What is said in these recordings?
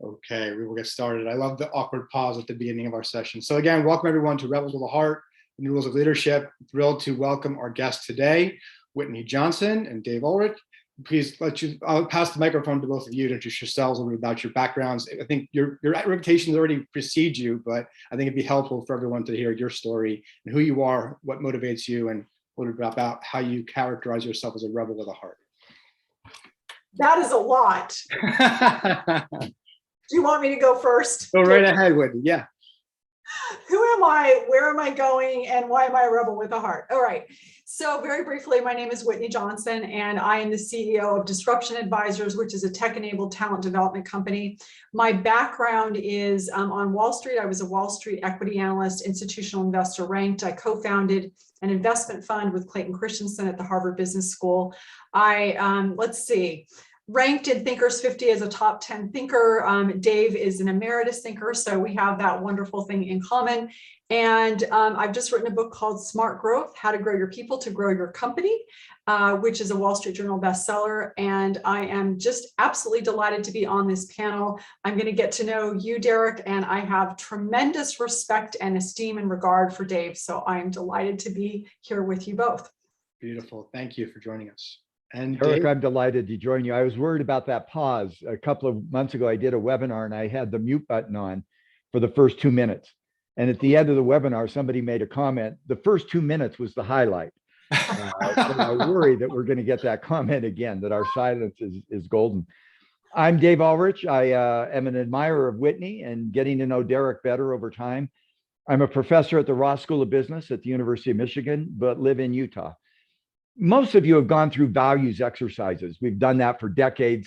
Okay, we will get started. I love the awkward pause at the beginning of our session. So again, welcome everyone to Rebels of the Heart, New Rules of Leadership. Thrilled to welcome our guests today, Whitney Johnson and Dave Ulrich. Please I'll pass the microphone to both of you to introduce yourselves, a little bit about your backgrounds. I think your reputations already precede you, but I think it'd be helpful for everyone to hear your story and who you are, what motivates you, and a little bit about how you characterize yourself as a rebel with a heart. That is a lot. Do you want me to go first? Go right ahead, Whitney. Yeah. Who am I? Where am I going? And why am I a rebel with a heart? All right. So very briefly, my name is Whitney Johnson, and I am the CEO of Disruption Advisors, which is a tech-enabled talent development company. My background is on Wall Street. I was a Wall Street equity analyst, institutional investor ranked. I co-founded an investment fund with Clayton Christensen at the Harvard Business School. Ranked in Thinkers 50 as a top 10 thinker. Dave is an emeritus thinker, so we have that wonderful thing in common. And I've just written a book called Smart Growth, How to Grow Your People to Grow Your Company, which is a Wall Street Journal bestseller. And I am just absolutely delighted to be on this panel. I'm going to get to know you, Derek, and I have tremendous respect and esteem and regard for Dave. So I am delighted to be here with you both. Beautiful. Thank you for joining us. And Eric, Dave? I'm delighted to join you. I was worried about that pause. A couple of months ago, I did a webinar and I had the mute button on for the first 2 minutes. And at the end of the webinar, somebody made a comment. The first 2 minutes was the highlight. I worry that we're going to get that comment again, that our silence is golden. I'm Dave Ulrich. I am an admirer of Whitney and getting to know Derek better over time. I'm a professor at the Ross School of Business at the University of Michigan, but live in Utah. Most of you have gone through values exercises. We've done that for decades.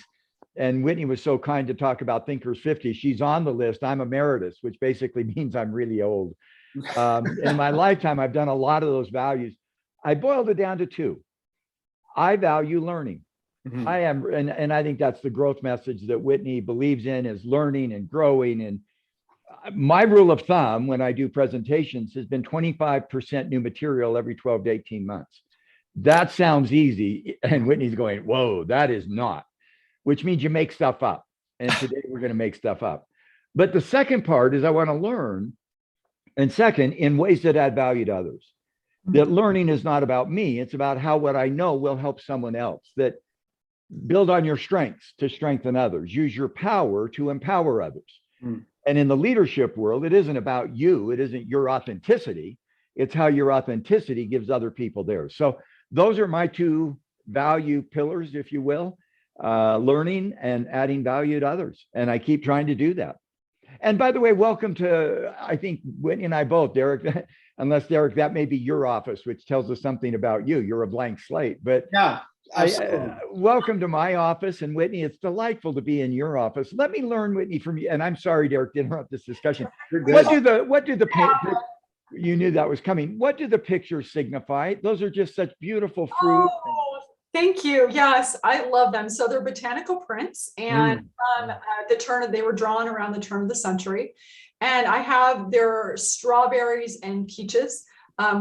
And Whitney was so kind to talk about Thinkers 50. She's on the list. I'm emeritus, which basically means I'm really old. In my lifetime, I've done a lot of those values. I boiled it down to two. I value learning. Mm-hmm. And I think that's the growth message that Whitney believes in, is learning and growing. And my rule of thumb when I do presentations has been 25% new material every 12 to 18 months. That sounds easy. And Whitney's going, whoa, that is not, which means you make stuff up. And today we're going to make stuff up. But the second part is I want to learn. And second, in ways that add value to others. That learning is not about me. It's about how what I know will help someone else. That build on your strengths to strengthen others. Use your power to empower others. And in the leadership world, it isn't about you. It isn't your authenticity. It's how your authenticity gives other people theirs. So those are my two value pillars, if you will, learning and adding value to others. And I keep trying to do that. And by the way, welcome to, I think Whitney and I both, Derek, unless Derek, that may be your office, which tells us something about you. You're a blank slate, but Yeah, welcome to my office. And Whitney, it's delightful to be in your office. Let me learn, Whitney, from you. And I'm sorry, Derek, to interrupt this discussion. What do the you knew that was coming. What do the pictures signify? Those are just such beautiful fruit. Oh, thank you. Yes, I love them. So they're botanical prints, and they were drawn around the turn of the century. And there are strawberries and peaches.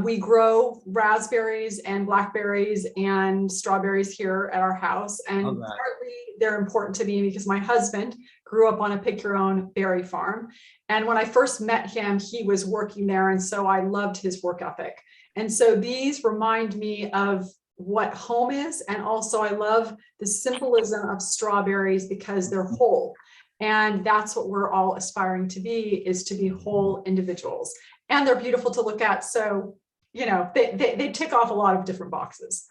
We grow raspberries and blackberries and strawberries here at our house. And partly they're important to me because my husband grew up on a pick your own berry farm. And when I first met him, he was working there. And so I loved his work ethic. And so these remind me of what home is. And also I love the symbolism of strawberries because they're whole. And that's what we're all aspiring to be, is to be whole individuals. And they're beautiful to look at. So, you know, they tick off a lot of different boxes.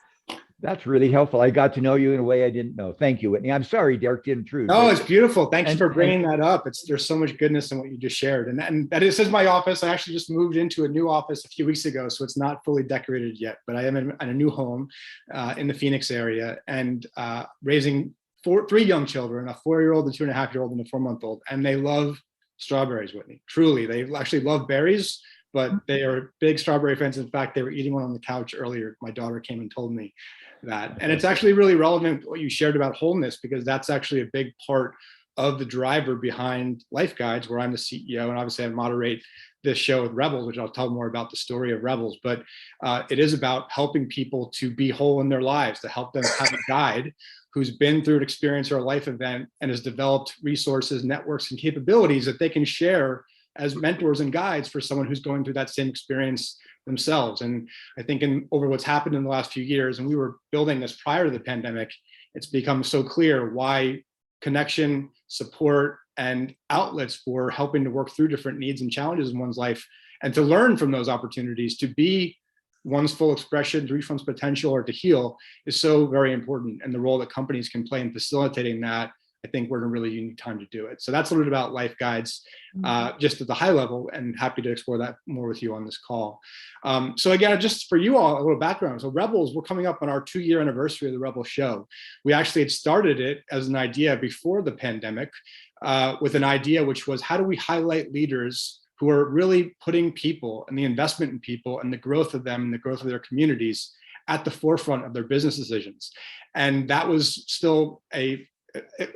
That's really helpful. I got to know you in a way I didn't know. Thank you, Whitney. I'm sorry, Derek, to intrude. No, it's beautiful. Thank you for bringing that up. There's so much goodness in what you just shared. And this is my office. I actually just moved into a new office a few weeks ago, so it's not fully decorated yet, but I am in a new home in the Phoenix area, and raising three young children, a 4-year-old, a 2.5-year-old, and a 4-month-old. And they love strawberries, Whitney. Truly, they actually love berries, but they are big strawberry fans. In fact, they were eating one on the couch earlier. My daughter came and told me that. And it's actually really relevant what you shared about wholeness, because that's actually a big part of the driver behind LifeGuides, where I'm the CEO, and obviously I moderate this show with Rebels, which I'll tell more about the story of Rebels. But it is about helping people to be whole in their lives, to help them have a guide who's been through an experience or a life event and has developed resources, networks, and capabilities that they can share as mentors and guides for someone who's going through that same experience themselves. And I think over what's happened in the last few years, and we were building this prior to the pandemic, it's become so clear why connection, support, and outlets for helping to work through different needs and challenges in one's life, and to learn from those opportunities to be one's full expression, to reach one's potential, or to heal, is so very important. And the role that companies can play in facilitating that, I think we're in a really unique time to do it. So that's a little bit about LifeGuides, just at the high level, and happy to explore that more with you on this call. So again, just for you all, a little background. So Rebels, we're coming up on our 2-year anniversary of the Rebel Show. We actually had started it as an idea before the pandemic, with an idea which was, how do we highlight leaders who are really putting people and the investment in people and the growth of them and the growth of their communities at the forefront of their business decisions? And that was still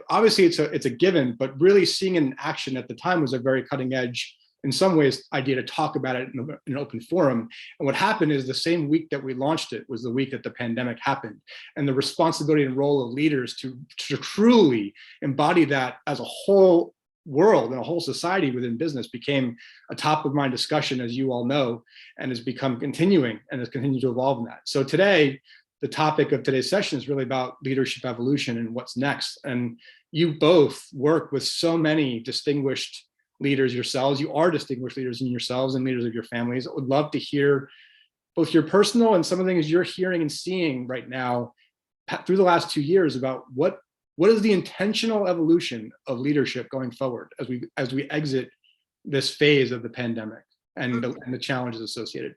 obviously it's a given, but really seeing it in action at the time was a very cutting edge, in some ways, idea to talk about it in an open forum. And what happened is the same week that we launched it was the week that the pandemic happened. And the responsibility and role of leaders to truly embody that as a whole world and a whole society within business became a top of mind discussion, as you all know, and has become continuing and has continued to evolve in that. So today, the topic of today's session is really about leadership evolution and what's next. And you both work with so many distinguished leaders yourselves. You are distinguished leaders in yourselves and leaders of your families. I would love to hear both your personal and some of the things you're hearing and seeing right now through the last 2 years about what is the intentional evolution of leadership going forward as we exit this phase of the pandemic and the challenges associated.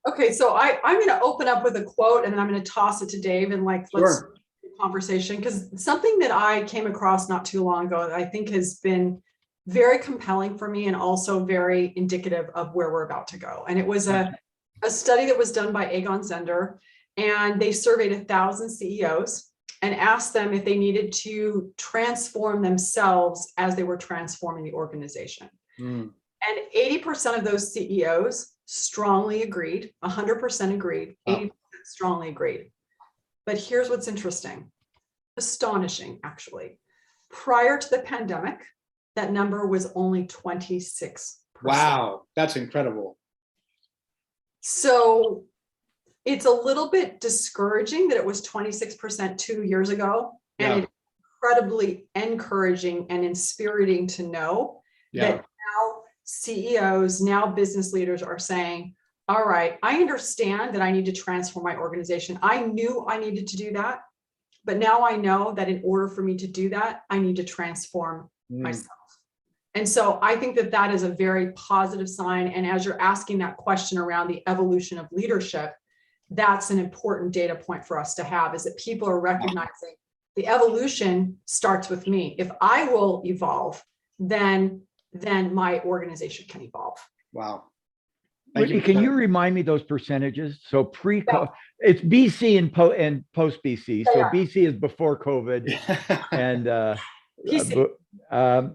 Okay, so I'm going to open up with a quote, and then I'm going to toss it to Dave, and let's Sure. conversation, because something that I came across not too long ago that I think has been very compelling for me and also very indicative of where we're about to go. And it was a study that was done by Egon Zehnder, and they surveyed 1,000 CEOs and asked them if they needed to transform themselves as they were transforming the organization. And 80% of those CEOs strongly agreed, 100% agreed, 80% strongly agreed. But here's what's interesting, astonishing, actually. Prior to the pandemic, that number was only 26%. Wow, that's incredible. So it's a little bit discouraging that it was 26% 2 years ago, and it's incredibly encouraging and inspiriting to know that now CEOs, now business leaders are saying, all right, I understand that I need to transform my organization. I knew I needed to do that, but now I know that in order for me to do that, I need to transform myself. And so I think that that is a very positive sign. And as you're asking that question around the evolution of leadership, that's an important data point for us to have, is that people are recognizing the evolution starts with me. If I will evolve, then my organization can evolve. Wow. Whitney, can you remind me those percentages? So it's BC and post BC. So BC is before COVID, and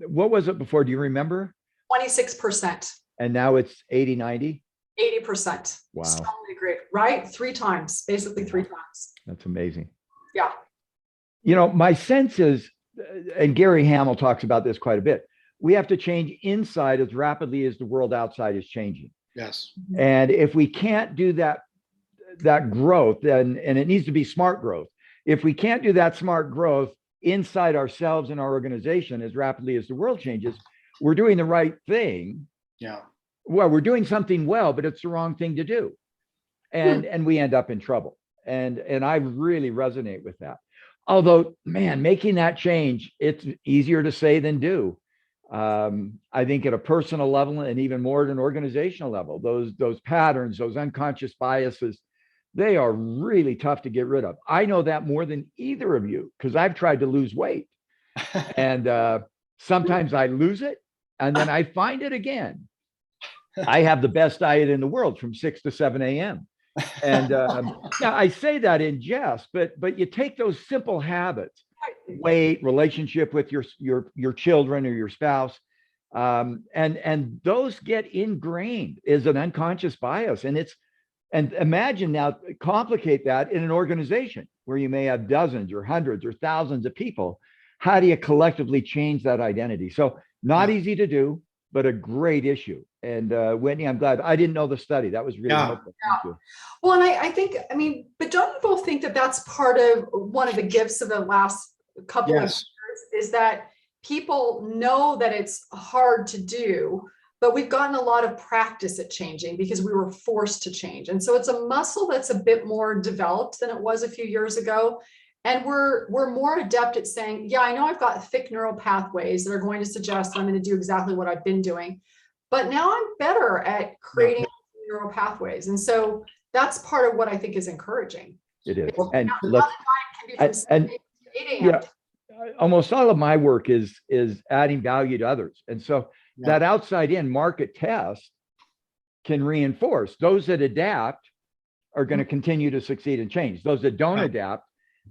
what was it before? Do you remember? 26%. And now it's 80, 90? 80%. Wow. Strongly agree, right? 3 times, basically 3 times. That's amazing. Yeah. You know, my sense is, and Gary Hamel talks about this quite a bit, we have to change inside as rapidly as the world outside is changing. Yes. And if we can't do that growth, and it needs to be smart growth. If we can't do that smart growth inside ourselves and our organization as rapidly as the world changes, we're doing the right thing. Yeah. Well, we're doing something well, but it's the wrong thing to do. And we end up in trouble. And I really resonate with that. Although, man, making that change, it's easier to say than do. I think at a personal level and even more at an organizational level, those patterns, those unconscious biases, they are really tough to get rid of. I know that more than either of you, because I've tried to lose weight. And sometimes I lose it and then I find it again. I have the best diet in the world from 6 to 7 a.m. And now I say that in jest, but you take those simple habits, weight, relationship with your children or your spouse, and those get ingrained as an unconscious bias, and And imagine now, complicate that in an organization where you may have dozens or hundreds or thousands of people. How do you collectively change that identity? So not easy to do, but a great issue. And Whitney, I'm glad. I didn't know the study. That was really helpful. Thank you. Well, and I think, I mean, but don't you both think that that's part of one of the gifts of the last couple of years is that people know that it's hard to do, but we've gotten a lot of practice at changing because we were forced to change. And so it's a muscle that's a bit more developed than it was a few years ago. And we're more adept at saying, yeah, I know I've got thick neural pathways that are going to suggest I'm going to do exactly what I've been doing, but now I'm better at creating neural pathways. And so that's part of what I think is encouraging. It is. It's, And let's, yeah, almost all of my work is adding value to others. And so that outside in market test can reinforce those that adapt are going to continue to succeed and change. Those that don't adapt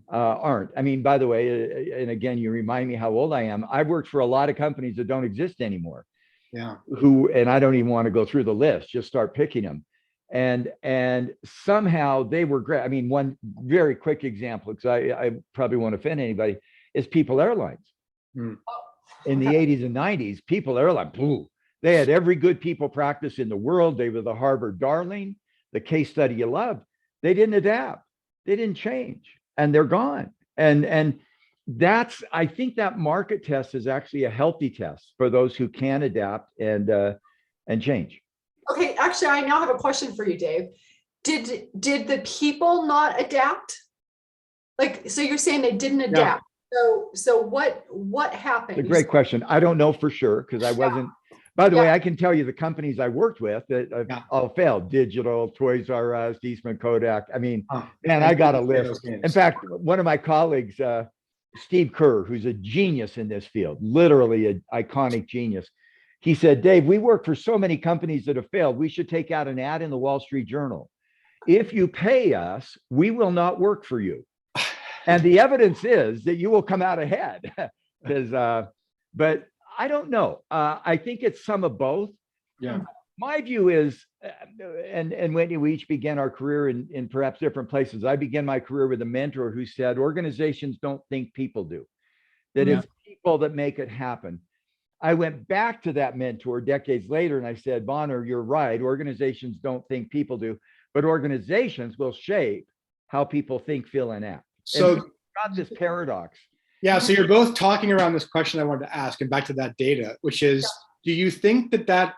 aren't. I mean, by the way, and again, you remind me how old I am. I've worked for a lot of companies that don't exist anymore. Yeah. And I don't even want to go through the list, just start picking them. And somehow they were great. I mean, one very quick example, because I probably won't offend anybody, is People Airlines. In the 80s and 90s, People Airlines, they had every good people practice in the world. They were the Harvard darling, the case study you loved. They didn't adapt. They didn't change, and they're gone. And that's, I think that market test is actually a healthy test for those who can adapt and change. Okay, actually, I now have a question for you, Dave. Did the people not adapt? Like, so you're saying they didn't adapt. So what happened? It's a great question. I don't know for sure because I wasn't. By the way, I can tell you the companies I worked with that all failed. Digital, Toys R Us, Eastman Kodak. I mean, man, I got a list. In fact, one of my colleagues, Steve Kerr, who's a genius in this field, literally an iconic genius. He said, Dave, we work for so many companies that have failed. We should take out an ad in the Wall Street Journal. If you pay us, we will not work for you. And the evidence is that you will come out ahead. But I don't know. I think it's some of both. Yeah. My view is, and Whitney, we each began our career in perhaps different places. I began my career with a mentor who said, organizations don't think, people do. That it's people that make it happen. I went back to that mentor decades later and I said, Bonner, you're right. Organizations don't think, people do, but organizations will shape how people think, feel, and act. So and got this paradox. Yeah, so you're both talking around this question I wanted to ask, and back to that data, which is, do you think that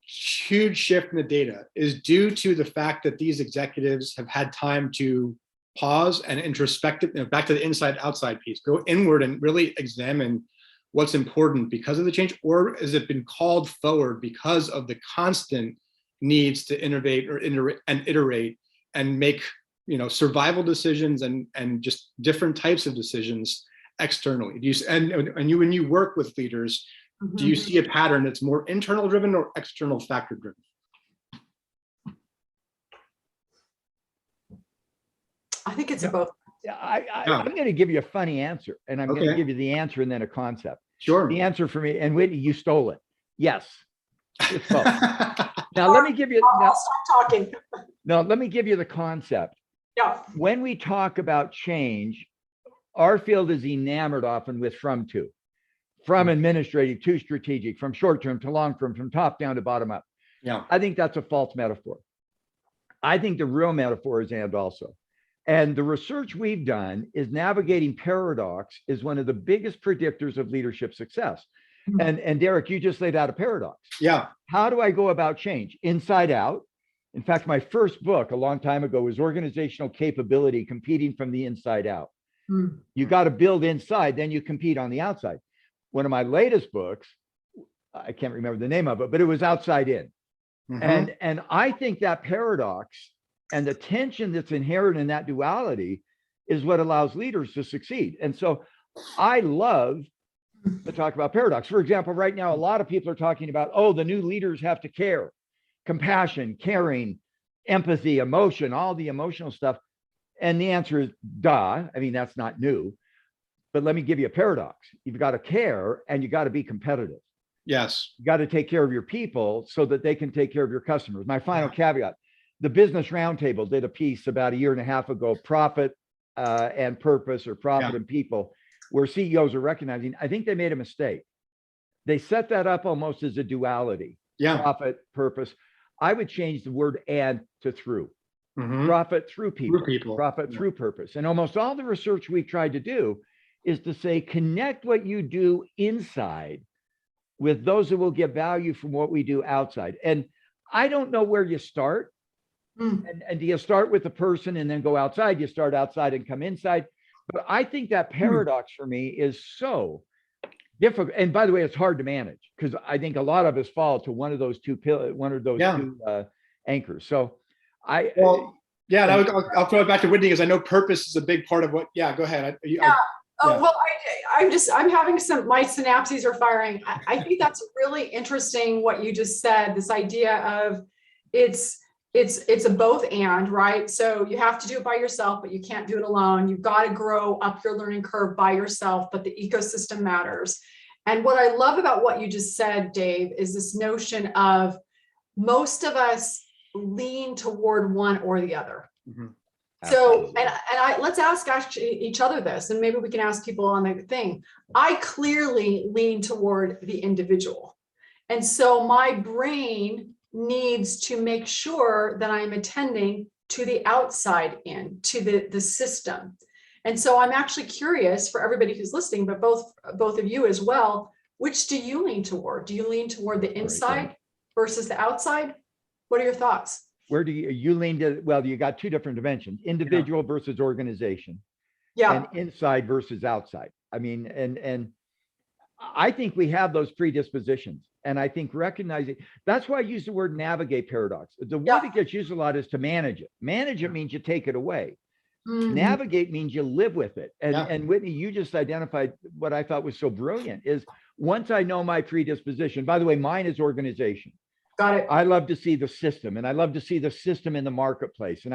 huge shift in the data is due to the fact that these executives have had time to pause and introspective, back to the inside-outside piece, go inward and really examine what's important because of the change, or has it been called forward because of the constant needs to innovate or iterate and make survival decisions and just different types of decisions externally? Do you, and you, when you work with leaders, do you see a pattern that's more internal driven or external factor driven? I think it's both. I'm going to give you a funny answer, and I'm going to give you the answer and then a concept. Sure. The answer for me, and Whitney, you stole it. Yes. It's both. Now let me give you. I'll stop talking. No, let me give you the concept. Yeah. When we talk about change, our field is enamored often with from administrative to strategic, from short term to long term, from top down to bottom up. Yeah. I think that's a false metaphor. I think the real metaphor is and also. And the research we've done is navigating paradox is one of the biggest predictors of leadership success. And Derek, you just laid out a paradox. Yeah. How do I go about change? Inside out. In fact, my first book a long time ago was Organizational Capability, Competing from the Inside Out. You got to build inside, then you compete on the outside. One of my latest books, I can't remember the name of it, but it was Outside In. And I think that paradox and the tension that's inherent in that duality is what allows leaders to succeed. And so I love to talk about paradox. For example, right now, a lot of people are talking about, the new leaders have to care, compassion, caring, empathy, emotion, all the emotional stuff. And the answer is, duh. I mean, that's not new. But let me give you a paradox. You've got to care and you got to be competitive. Yes. You got to take care of your people so that they can take care of your customers. My final caveat. the Business Roundtable did a piece about a year and a half ago, profit and purpose, or profit and people, where CEOs are recognizing, I think they made a mistake. They set that up almost as a duality, profit, purpose. I would change the word and to through. Profit through people, profit through purpose. And almost all the research we've tried to do is to say, connect what you do inside with those that will get value from what we do outside. And I don't know where you start. And do you start with the person and then go outside? You start outside and come inside. But I think that paradox for me is so difficult. And by the way, it's hard to manage, because I think a lot of us fall to one of those two anchors. So I'll throw it back to Whitney, because I know purpose is a big part of what. Yeah, go ahead. Well, I'm having my synapses are firing. I think that's really interesting what you just said. This idea of it's a both and, right? So you have to do it by yourself, but you can't do it alone. You've got to grow up your learning curve by yourself, but the ecosystem matters. And what I love about what you just said, Dave, is this notion of most of us lean toward one or the other. So, and let's ask each other this, and maybe we can ask people on the thing. I clearly lean toward the individual. And so my brain needs to make sure that I'm attending to the outside in, to the system. And so I'm actually curious for everybody who's listening, but both of you as well, which do you lean toward? Do you lean toward the inside versus the outside? What are your thoughts? Where do you lean to? Well, you got two different dimensions: individual versus organization, and inside versus outside. I mean, and I think we have those predispositions, and I think recognizing, that's why I use the word navigate paradox. The word that gets used a lot is to manage it. Manage it means you take it away. Navigate means you live with it. And Whitney, you just identified what I thought was so brilliant is, once I know my predisposition, by the way, mine is organization. Got it. I love to see the system, and I love to see the system in the marketplace. And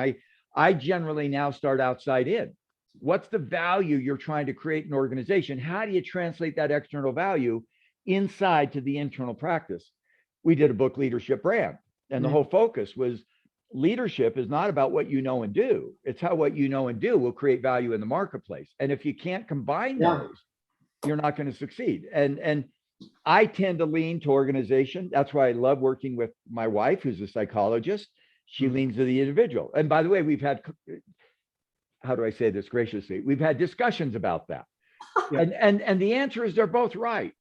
I generally now start outside in. What's the value you're trying to create in an organization? How do you translate that external value inside to the internal practice? We did a book, Leadership Brand, and the whole focus was leadership is not about what you know and do. It's how what you know and do will create value in the marketplace. And if you can't combine those, you're not going to succeed. And I tend to lean to organization. That's why I love working with my wife, who's a psychologist. She leans to the individual. And by the way, we've had, how do I say this graciously? We've had discussions about that. And the answer is they're both right.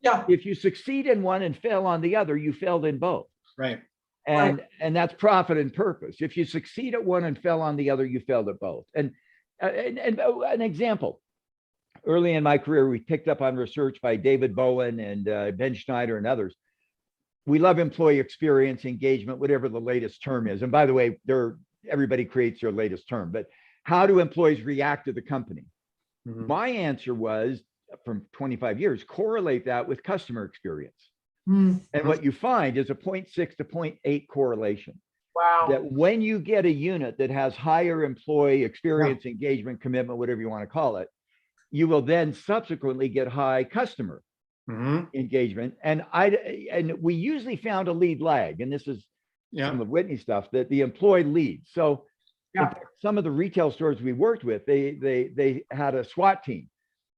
Yeah. If you succeed in one and fail on the other, you failed in both. Right. And that's profit and purpose. If you succeed at one and fail on the other, you failed at both. And an example. Early in my career, we picked up on research by David Bowen and Ben Schneider and others. We love employee experience, engagement, whatever the latest term is. And by the way, everybody creates their latest term, but how do employees react to the company? My answer was, from 25 years, correlate that with customer experience. And what you find is a 0.6 to 0.8 correlation. Wow. That when you get a unit that has higher employee experience, engagement, commitment, whatever you want to call it, you will then subsequently get high customer engagement. And we usually found a lead lag, and this is some of Whitney stuff, that the employee leads. So in fact, some of the retail stores we worked with, they had a SWAT team.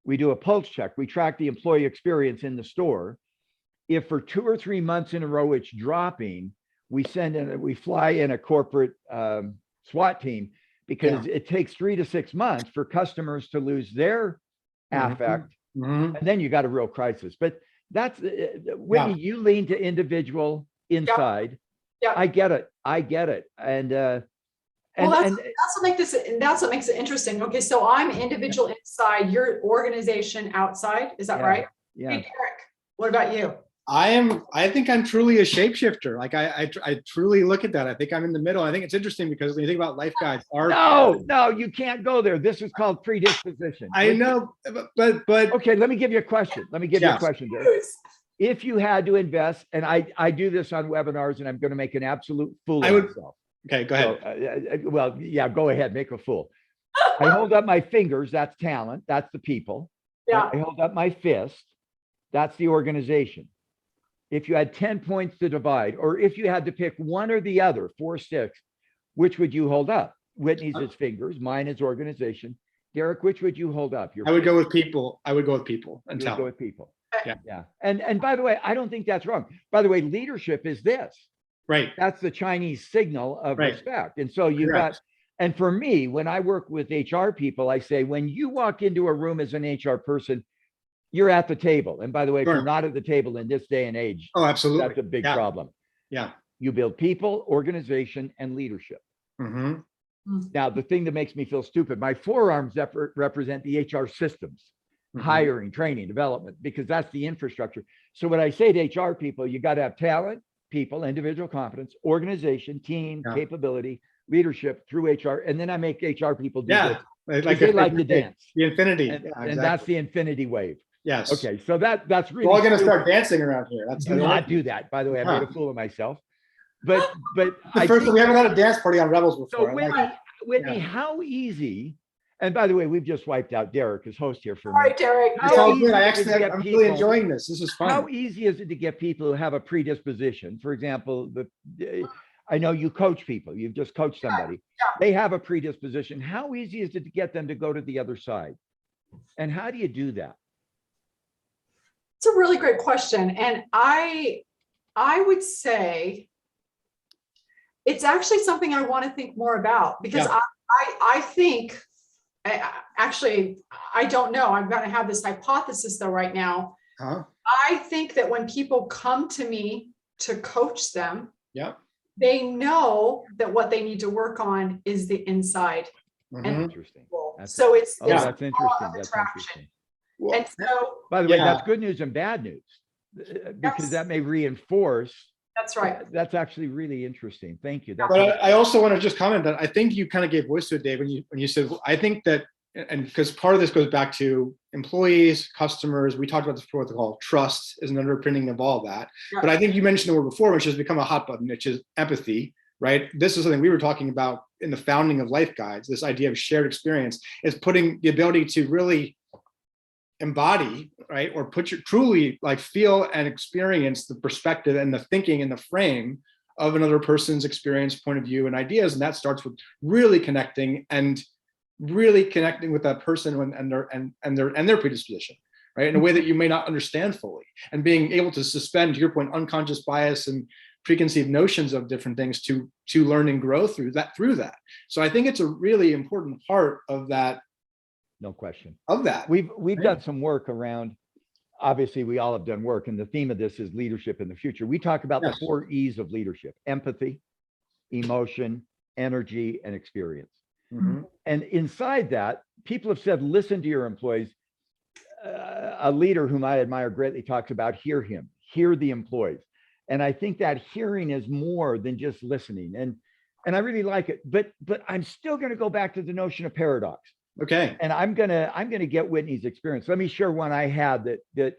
We do a pulse check. We track the employee experience in the store. If for 2 or 3 months in a row it's dropping, we fly in a corporate SWAT team, because it takes 3 to 6 months for customers to lose their affect, and then you got a real crisis. But that's Whitney, you lean to individual inside. I get it. And that's what makes it interesting. Okay, so I'm individual inside, your organization outside. Is that right? Yeah. Hey, Derek, what about you? I think I'm truly a shapeshifter. Like I truly look at that. I think I'm in the middle. I think it's interesting because when you think about LifeGuides, no, you can't go there. This is called predisposition. I know, but okay, let me give you a question. Derek. If you had to invest, and I do this on webinars, and I'm going to make an absolute fool of myself. Okay, go ahead. So, go ahead, make a fool. I hold up my fingers, that's talent, that's the people. Yeah. I hold up my fist, that's the organization. If you had 10 points to divide, or if you had to pick one or the other, 4, 6, which would you hold up? Whitney's is fingers, mine is organization. Derek, which would you hold up? I would go with people. I would go with people and You would talent. go with people. Yeah. Yeah. And by the way, I don't think that's wrong. By the way, leadership is this. Right. That's the Chinese signal of Right. respect. And so you've Correct. got, and for me, when I work with HR people, I say, when you walk into a room as an HR person, you're at the table. And by the way, if Sure. you're not at the table in this day and age, Oh, absolutely. that's a big Yeah. problem. Yeah. You build people, organization, and leadership. Mm-hmm. Now, the thing that makes me feel stupid, my forearms represent the HR systems, Mhm. hiring, training, development, because that's the infrastructure. So when I say to HR people, you got to have talent, people, individual competence, organization, team, Yeah. capability, leadership through HR. And then I make HR people do Yeah. this. Like They like to dance. The infinity. And, Yeah, and exactly. that's the infinity wave. Yes. Okay, so that's really We're all gonna stupid. start dancing around here. That's Do not do that. By the way, I made a Huh. fool of myself. But The I first think, we haven't had a dance party on Rebels before. so I like Whitney, it. Whitney, Yeah. how easy, and by the way, we've just wiped out Derek as host here for All me. right, Derek. How It's all easy good. I is it actually, to get I'm really people- enjoying this. This is fun. How easy is it to get people who have a predisposition? For example, I know you coach people. You've just coached somebody. Yeah. They have a predisposition. How easy is it to get them to go to the other side? And how do you do that? It's a really great question. And I would say it's actually something I want to think more about, because Yeah. I think, actually, I don't know. I'm going to have this hypothesis though right now. Huh? I think that when people come to me to coach them, Yeah. they know that what they need to work on is the inside. Mhm. Interesting. That's- So it's Oh, Yeah. that's interesting. of That's attraction. interesting. Well, And so By the way, Yeah. that's good news and bad news, because Yes. that may reinforce. that's right. That's actually really interesting. Thank you. That's But I also want to just comment that I think you kind of gave voice to it, Dave, when you said, I think that, and because part of this goes back to employees, customers, we talked about this before, what's called trust is an underpinning of all that. Yeah. But I think you mentioned the word before, which has become a hot button, which is empathy, right? This is something we were talking about in the founding of LifeGuides. This idea of shared experience is putting the ability to really embody, right, or put your truly like feel and experience the perspective and the thinking and the frame of another person's experience, point of view, and ideas. And that starts with really connecting with that person and their predisposition, right, in a way that you may not understand fully, and being able to suspend, to your point, unconscious bias and preconceived notions of different things to learn and grow through that. So I think it's a really important part of that. No question. We've We've done some work around, obviously we all have done work, and the theme of this is leadership in the future. We talk about Yes. the 4 E's of leadership: empathy, emotion, energy, and experience. Mhm. And inside that, people have said, listen to your employees. A leader whom I admire greatly talks about hear him, hear the employees. And I think that hearing is more than just listening. And I really like it, but I'm still going to go back to the notion of paradox. Okay. And I'm gonna get Whitney's experience. Let me share one I had that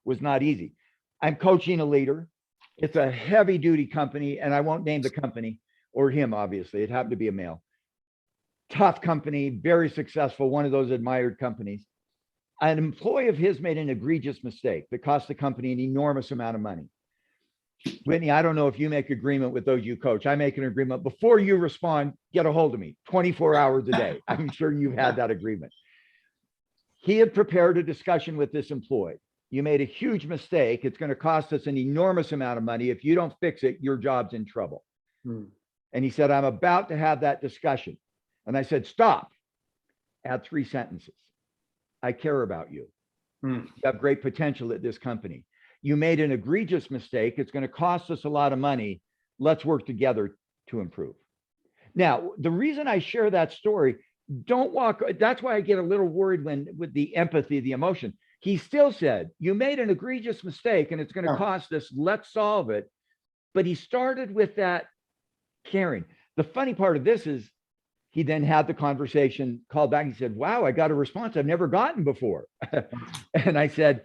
was not easy. I'm coaching a leader. It's a heavy duty company, and I won't name the company or him, obviously. It happened to be a male. Tough company, very successful, one of those admired companies. An employee of his made an egregious mistake that cost the company an enormous amount of money. Whitney, I don't know if you make agreement with those you coach. I make an agreement. Before you respond, get a hold of me 24 hours a day. I'm sure you've had that agreement. He had prepared a discussion with this employee. You made a huge mistake. It's going to cost us an enormous amount of money. If you don't fix it, your job's in trouble. And he said, I'm about to have that discussion. And I said, stop. Add 3 sentences. I care about you. You have great potential at this company. You made an egregious mistake. It's going to cost us a lot of money. Let's work together to improve. Now, the reason I share that story, that's why I get a little worried with the empathy, the emotion. He still said, you made an egregious mistake and it's going to cost us, let's solve it. But he started with that caring. The funny part of this is he then had the conversation, called back, and he said, wow, I got a response I've never gotten before. And I said,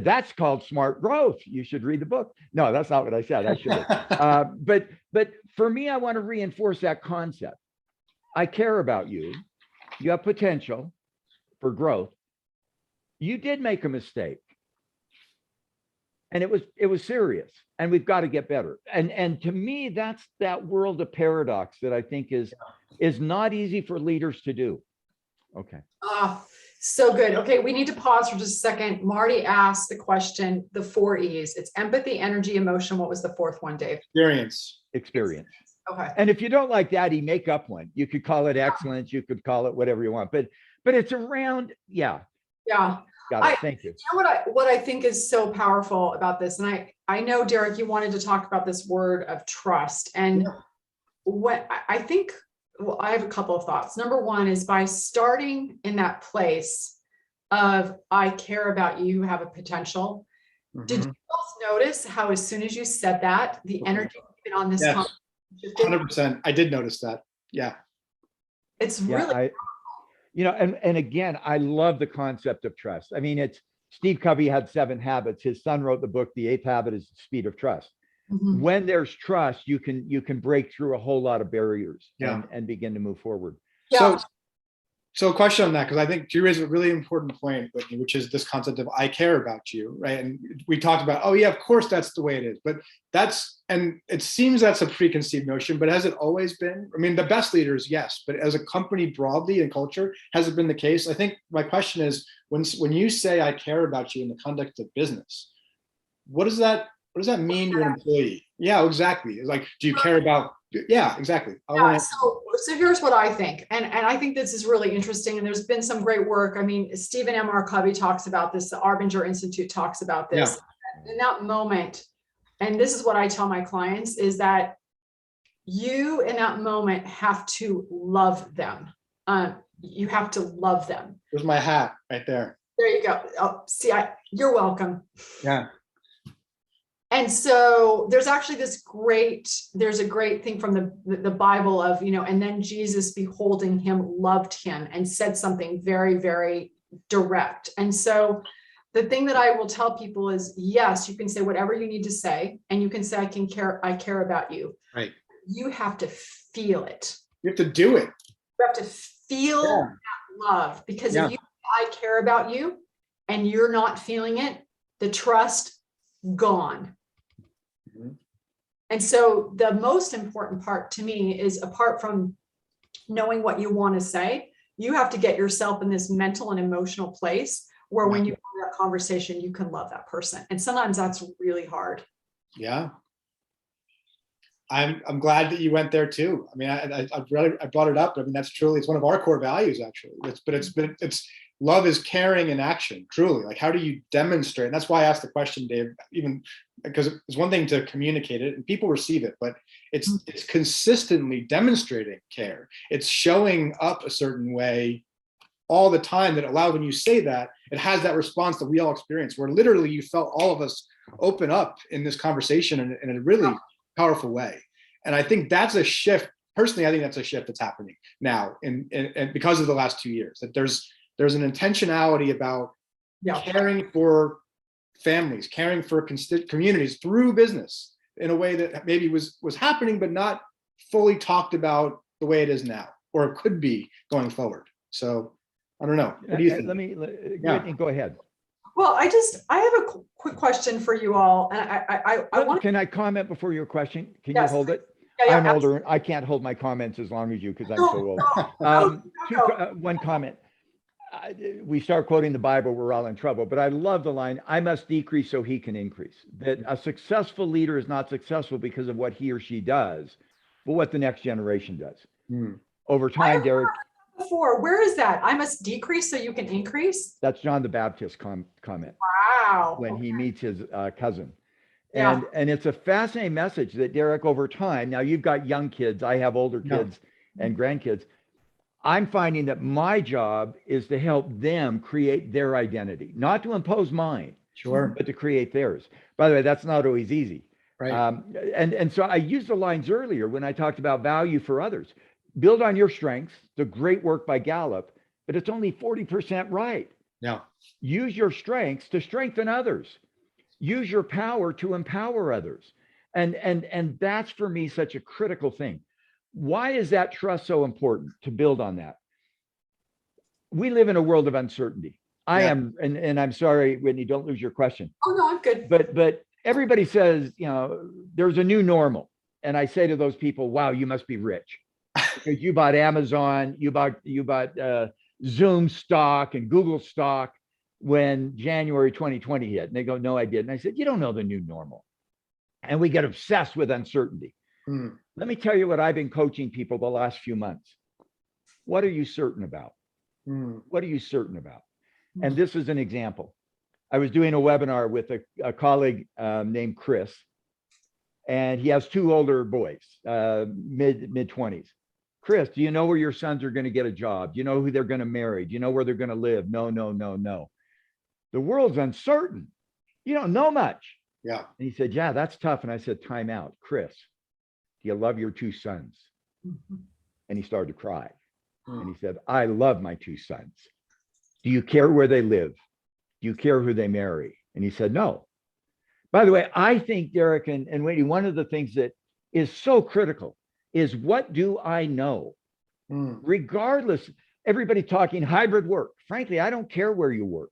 that's called smart growth. You should read the book. No, that's not what I said. I should. But for me, I want to reinforce that concept. I care about you. You have potential for growth. You did make a mistake. And it was serious, and we've got to get better. And to me, that's that world of paradox that I think is not easy for leaders to do. Okay. So good. Okay, we need to pause for just a second. Marty asked the question, the 4 E's. It's empathy, energy, emotion. What was the fourth one, Dave? Experience. Okay. And if you don't like that, make up one. You could call it excellence. You could call it whatever you want. But it's around, yeah. Yeah. Got it. Thank you. You know what I think is so powerful about this, and I know, Derek, you wanted to talk about this word of trust. And what I think, well, I have a couple of thoughts. Number one is by starting in that place of I care about you, you have a potential. Did you both notice how as soon as you said that, the energy on this yes. 100%. I did notice that. Yeah. It's really and again, I love the concept of trust. I mean, it's Steve Covey had 7 habits. His son wrote the book, The 8th Habit is the Speed of Trust. When there's trust, you can break through a whole lot of barriers and begin to move forward. Yeah. So a question on that, because I think you raised a really important point, Whitney, which is this concept of I care about you, right? And we talked about, oh yeah, of course that's the way it is. But and it seems that's a preconceived notion, but has it always been? I mean, the best leaders, yes, but as a company broadly in culture, has it been the case? I think my question is, when you say I care about you in the context of business, what does that mean to an employee? Yeah, exactly. It's like, do you care about? Yeah, exactly. So here's what I think, and I think this is really interesting. And there's been some great work. I mean, Stephen M.R. Covey talks about this. The Arbinger Institute talks about this. Yeah. In that moment, and this is what I tell my clients, is that you in that moment have to love them. You have to love them. There's my hat right there. There you go. Oh, see, you're welcome. Yeah. And so there's actually there's a great thing from the Bible of, and then Jesus, beholding him, loved him and said something very, very direct. And so the thing that I will tell people is, yes, you can say whatever you need to say, and you can say, I care about you. Right. You have to feel it. You have to do it. You have to feel that love, because if I care about you and you're not feeling it, the trust gone. And so the most important part to me is, apart from knowing what you want to say, you have to get yourself in this mental and emotional place where when you have that conversation, you can love that person. And sometimes that's really hard. Yeah. I'm glad that you went there too. I mean, I brought it up. I mean, it's one of our core values actually. It's love is caring in action, truly. Like, how do you demonstrate? And that's why I asked the question, Dave, even because it's one thing to communicate it and people receive it, but it's consistently demonstrating care. It's showing up a certain way all the time that allows, when you say that, it has that response that we all experience, where literally you felt all of us open up in this conversation in a really powerful way. And I think that's a shift. Personally, I think that's a shift that's happening now, and because of the last 2 years, that there's an intentionality about caring for families, caring for communities through business in a way that maybe was happening, but not fully talked about the way it is now, or it could be going forward. So I don't know. What do you think? Whitney, go ahead. Well, I have a quick question for you all. And I want. Can I comment before your question? Can you hold it? Yeah, I'm older. I can't hold my comments as long as you, because I'm so old. One comment. We start quoting the Bible, we're all in trouble. But I love the line, I must decrease so he can increase. That a successful leader is not successful because of what he or she does, but what the next generation does. Over time, Derek. Before, where is that? I must decrease so you can increase? That's John the Baptist comment. Wow. When he meets his cousin. Yeah. And it's a fascinating message that, Derek, over time, now you've got young kids, I have older kids and grandkids. I'm finding that my job is to help them create their identity, not to impose mine, but to create theirs. By the way, that's not always easy. Right. And so I used the lines earlier when I talked about value for others. Build on your strengths, the great work by Gallup, but it's only 40% right. Yeah. Use your strengths to strengthen others. Use your power to empower others. And that's, for me, such a critical thing. Why is that trust so important to build on that? We live in a world of uncertainty. I am, and I'm sorry, Whitney, don't lose your question. Oh, no, I'm good. But everybody says, there's a new normal. And I say to those people, wow, you must be rich because you bought Amazon, you bought Zoom stock and Google stock when January 2020 hit. And they go, no, I didn't. I said, you don't know the new normal. And we get obsessed with uncertainty. Let me tell you what I've been coaching people the last few months. What are you certain about? What are you certain about? And this is an example. I was doing a webinar with a colleague named Chris, and he has two older boys, mid 20s. Chris, do you know where your sons are going to get a job? Do you know who they're going to marry? Do you know where they're going to live? No, no, no, no. The world's uncertain. You don't know much. Yeah. And he said, yeah, that's tough. And I said, time out. Chris, do you love your two sons? And he started to cry. And he said, I love my two sons. Do you care where they live? Do you care who they marry? And he said, no. By the way, I think, Derek and Whitney, one of the things that is so critical is, what do I know? Regardless, everybody talking hybrid work. Frankly, I don't care where you work.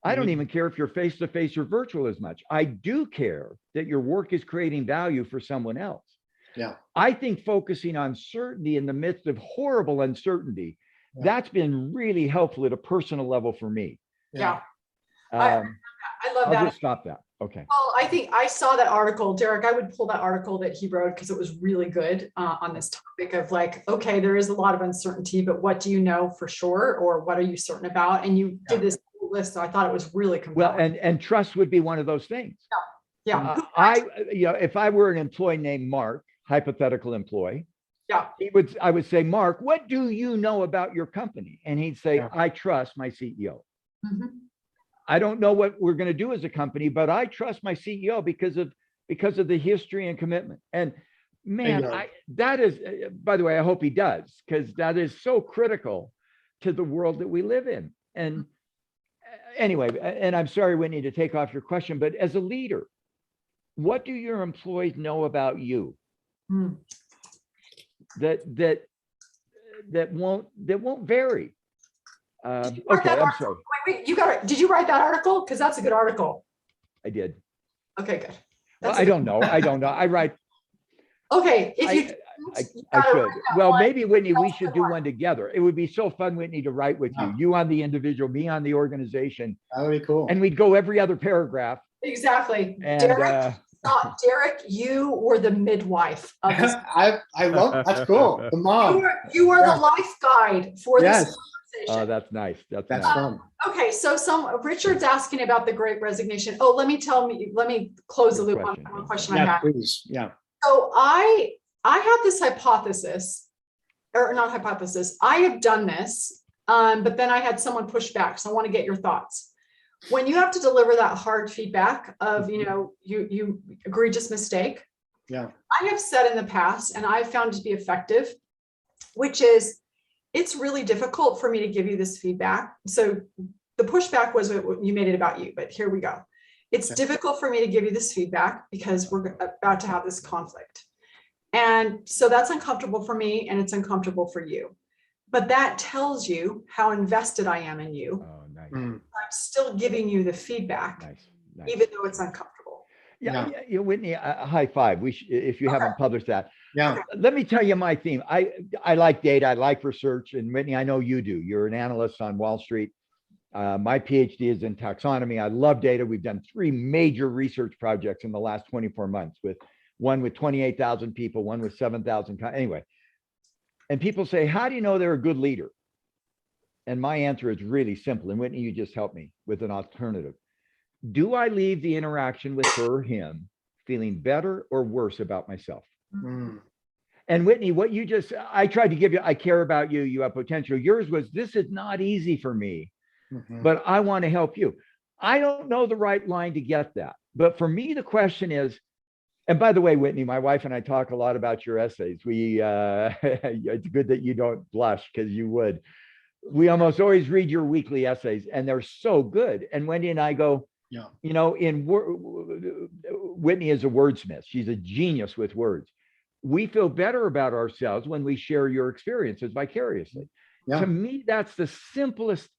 I don't even care if you're face-to-face or virtual as much. I do care that your work is creating value for someone else. Yeah. I think focusing on certainty in the midst of horrible uncertainty, that's been really helpful at a personal level for me. Yeah. I love I'll that. just stop that. Okay. Well, I think I saw that article, Derek. I would pull that article that he wrote because it was really good on this topic of like, okay, there is a lot of uncertainty, but what do you know for sure, or what are you certain about? And you did this list, so I thought it was really compelling. Well, and trust would be one of those things. Yeah. If I were an employee named Mark, hypothetical employee, I would say, Mark, what do you know about your company? And he'd say, I trust my CEO. I don't know what we're going to do as a company, but I trust my CEO because of the history and commitment. And man, that is, by the way, I hope he does, because that is so critical to the world that we live in. And anyway, and I'm sorry, Whitney, to take off your question, but as a leader, what do your employees know about you that won't vary? Okay, I'm sorry. Wait, you got it. Did you write that article? Because that's a good article. I did. Okay, good. Well, I don't know. I write. Okay, if I should. Well, maybe, Whitney, we should do one together. It would be so fun, Whitney, to write with you. You on the individual, me on the organization. That would be cool. And we'd go every other paragraph. Exactly. And Derek, you were the midwife of this. I love that's cool. The mom. You are the life guide for this conversation. Oh, that's nice. That's nice. Fun. Okay, so Richard's asking about the Great Resignation. Oh, let me close the loop on one question I have. Please. Yeah. So I had this hypothesis, or not hypothesis. I have done this, but then I had someone push back. So I want to get your thoughts. When you have to deliver that hard feedback of, you egregious mistake. Yeah. I have said in the past, and I've found to be effective, which is, it's really difficult for me to give you this feedback. So the pushback was you made it about you, but here we go. It's difficult for me to give you this feedback because we're about to have this conflict. And so that's uncomfortable for me, and it's uncomfortable for you. But that tells you how invested I am in you. Oh, nice. I'm still giving you the feedback, nice. even though it's uncomfortable. Yeah. Whitney, high five. If you haven't published that. Yeah. Let me tell you my theme. I like data. I like research. And Whitney, I know you do. You're an analyst on Wall Street. My PhD is in taxonomy. I love data. We've done 3 major research projects in the last 24 months, one with 28,000 people, one with 7,000. Anyway, and people say, how do you know they're a good leader? And my answer is really simple. And Whitney, you just helped me with an alternative. Do I leave the interaction with her or him feeling better or worse about myself? And Whitney, what you just, I tried to give you, I care about you, you have potential. Yours was, this is not easy for me, but I want to help you. I don't know the right line to get that. But for me, the question is, and by the way, Whitney, my wife and I talk a lot about your essays. It's good that you don't blush, because you would. We almost always read your weekly essays, and they're so good. And Wendy and I go, Whitney is a wordsmith. She's a genius with words. We feel better about ourselves when we share your experiences vicariously. To me, that's the simplest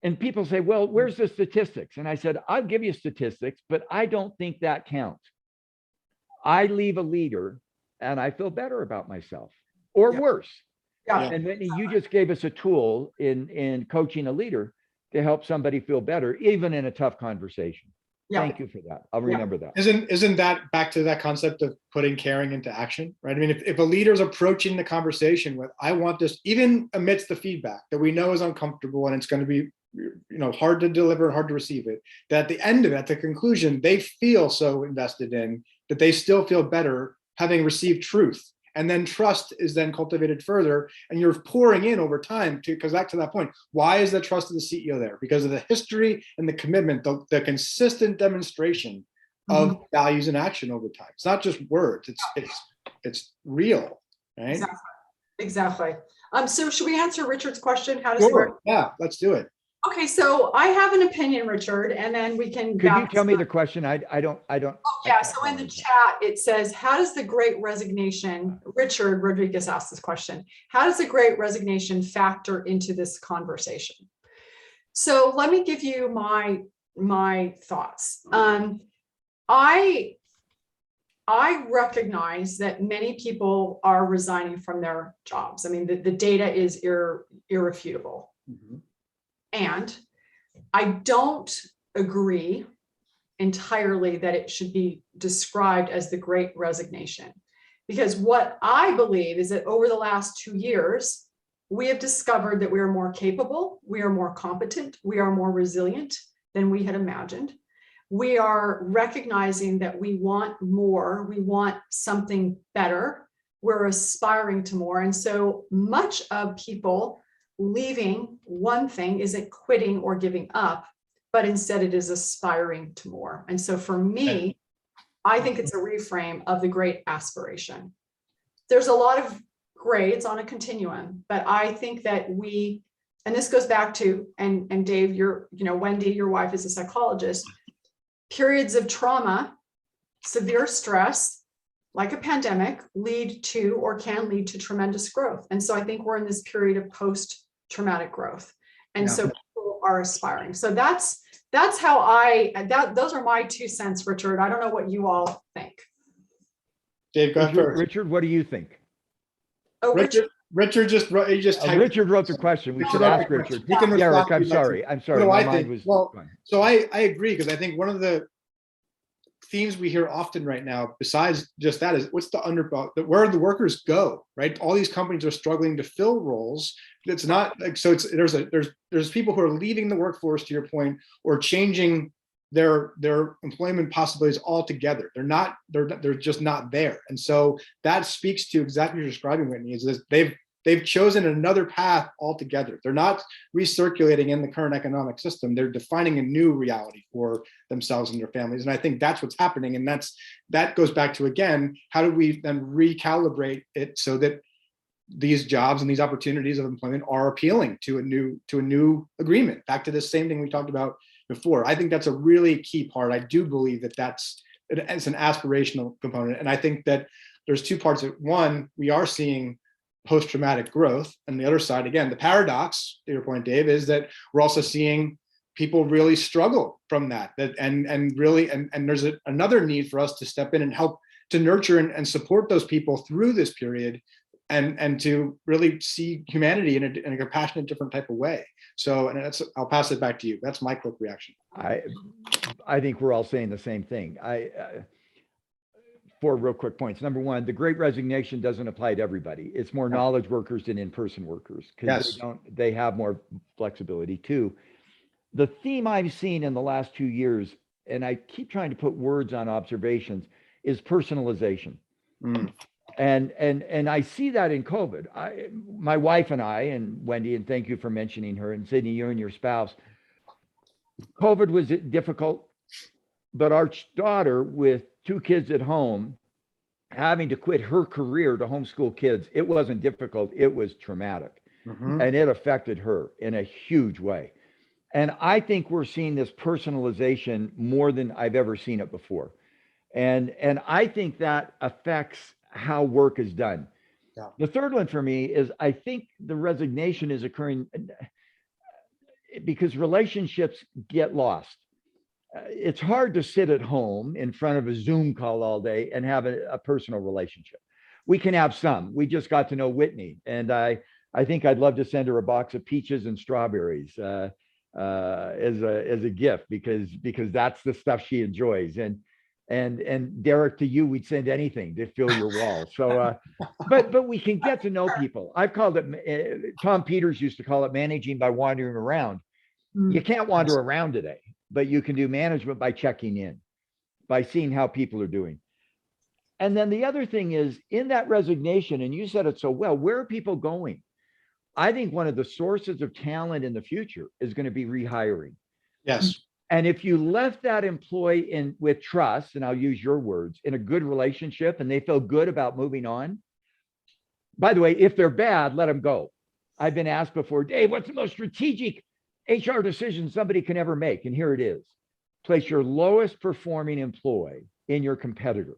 And people say, well, where's the statistics? And I said, I'll give you statistics, but I don't think that counts. I leave a leader and I feel better about myself, or worse. Yeah. And Whitney, you just gave us a tool in coaching a leader to help somebody feel better, even in a tough conversation. Yeah. Thank you for that. I'll remember that. Isn't that back to that concept of putting caring into action, right? I mean, if a leader is approaching the conversation with, I want this, even amidst the feedback that we know is uncomfortable and it's going to be, hard to deliver, hard to receive it, that at the end of it, at the conclusion, they feel so invested in that they still feel better having received truth. And then trust is then cultivated further, and you're pouring in over time because back to that point, why is the trust of the CEO there? Because of the history and the commitment, the consistent demonstration of values in action over time. It's not just words, it's real, right? Exactly. So should we answer Richard's question? How does Sure. it work? Yeah, let's do it. Okay, so I have an opinion, Richard, and then we can. Could you tell me the question? I don't. Oh, yeah. So in the chat, it says, how does the Great Resignation, Richard Rodriguez asked this question, how does the Great Resignation factor into this conversation? So let me give you my thoughts. I recognize that many people are resigning from their jobs. I mean, the data is irrefutable. And I don't agree entirely that it should be described as the Great Resignation, because what I believe is that over the last 2 years, we have discovered that we are more capable, we are more competent, we are more resilient than we had imagined. We are recognizing that we want more, we want something better, we're aspiring to more. And so much of people leaving one thing isn't quitting or giving up, but instead it is aspiring to more. And so for me, I think it's a reframe of the great aspiration. There's a lot of grades on a continuum, but I think that we, and this goes back to, and Dave, Wendy, your wife is a psychologist, periods of trauma, severe stress, like a pandemic, lead to or can lead to tremendous growth. And so I think we're in this period of post-traumatic growth. And so people are aspiring. So that's how those are my 2 cents, Richard. I don't know what you all think. Dave, go first. Richard, what do you think? Oh, Richard just wrote, Richard wrote the question. We should ask Richard. He can Derek, I'm respond. sorry. I'm sorry. No, My I mind think, was well, gone. so I agree, because I think one of the themes we hear often right now, besides just that, is what's the where the workers go, right? All these companies are struggling to fill roles. It's not like, so there's people who are leaving the workforce, to your point, or changing their employment possibilities altogether. They're just not there. And so that speaks to exactly what you're describing, Whitney, is that they've chosen another path altogether. They're not recirculating in the current economic system. They're defining a new reality for themselves and their families. And I think that's what's happening. And that goes back to, again, how do we then recalibrate it so that these jobs and these opportunities of employment are appealing to a new agreement? Back to the same thing we talked about before. I think that's a really key part. I do believe that it's an aspirational component. And I think that there's 2 parts of it. One, we are seeing post-traumatic growth. And the other side, again, the paradox, to your point, Dave, is that we're also seeing people really struggle from that. And there's another need for us to step in and help to nurture and support those people through this period, and to really see humanity in a compassionate, different type of way. So, and I'll pass it back to you. That's my quick reaction. I think we're all saying the same thing. 4 real quick points. Number 1, the Great Resignation doesn't apply to everybody. It's more knowledge workers than in-person workers, because they have more flexibility. 2, the theme I've seen in the last 2 years, and I keep trying to put words on observations, is personalization. And I see that in COVID. My wife and I, and Wendy, and thank you for mentioning her, and Sydney, you and your spouse, COVID was difficult, but our daughter, with 2 kids at home, having to quit her career to homeschool kids, it wasn't difficult, it was traumatic. And it affected her in a huge way. And I think we're seeing this personalization more than I've ever seen it before. And I think that affects how work is done. The third one for me is, I think the resignation is occurring. because relationships get lost. It's hard to sit at home in front of a Zoom call all day and have a personal relationship. We can have some. We just got to know Whitney, and I think I'd love to send her a box of peaches and strawberries as a gift, because that's the stuff she enjoys. And Derek, to you, we'd send anything to fill your walls. So, but we can get to know people. I've called it. Tom Peters used to call it managing by wandering around. You can't wander around today, but you can do management by checking in, by seeing how people are doing. And then the other thing is, in that resignation, and you said it so well, where are people going? I think one of the sources of talent in the future is going to be rehiring. Yes. And if you left that employee in with trust, and I'll use your words, in a good relationship, and they feel good about moving on. By the way, if they're bad, let them go. I've been asked before, Dave, what's the most strategic HR decision somebody can ever make? And here it is. Place your lowest performing employee in your competitor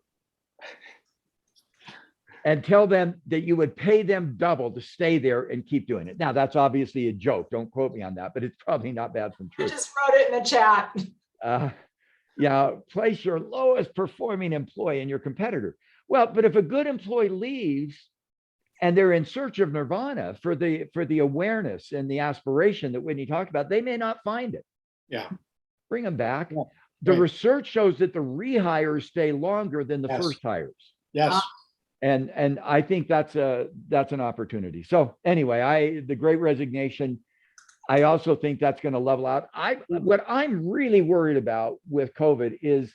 and tell them that you would pay them double to stay there and keep doing it. Now, that's obviously a joke. Don't quote me on that, but it's probably not bad from truth. I just wrote it in the chat. Yeah, place your lowest performing employee in your competitor. Well, but if a good employee leaves and they're in search of nirvana for the awareness and the aspiration that Whitney talked about, they may not find it. Yeah. Bring them back. Yeah. The Right. research shows that the rehires stay longer than the Yes. first hires. Yes. And I think that's an opportunity. So anyway, the Great Resignation, I also think that's going to level out. What I'm really worried about with COVID is